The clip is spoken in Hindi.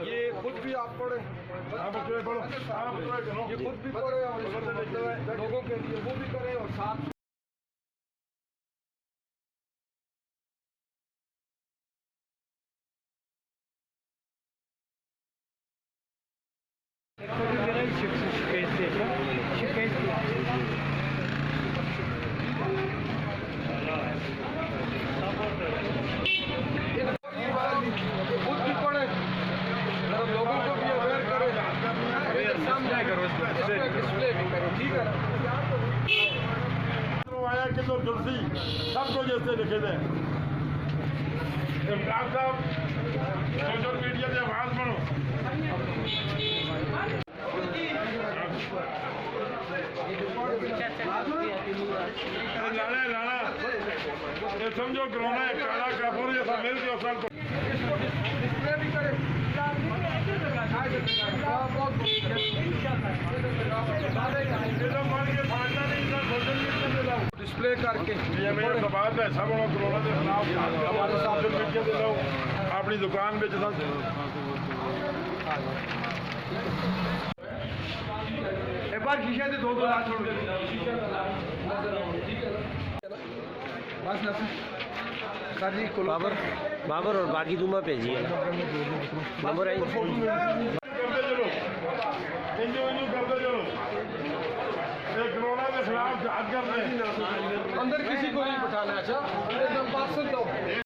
ये खुद भी आप पढ़े, ये खुद भी पढ़े और लोगों के लिए वो भी करें और साथ खुद भी पढ़े और लोगों को भी अवेयर करे, समझाया करो, डिस्प्ले भी करो, ठीक है। आया कि तो जुर्सी सबको जैसे लिखे थे इमरान साहब सोशल मीडिया से आवाज बनो। लाना लाना ये समझो कोरोना है काला काफूर जैसा मिल के सब डिस्प्ले भी करे, डिस्प्ले करके ये मेरे बात है सब कोरोना के खिलाफ हमारे सोशल मीडिया से लोग अपनी दुकान बेच सकते। एक बार शीशे से दो लाख छोड़ दे बस सर जी बाबर बाबर और बाकी दुमा भेजिए नंबर आई करते चलो ये कोरोना के खिलाफ जाग कर रहे हैं। अंदर किसी को नहीं बिठाना। अच्छा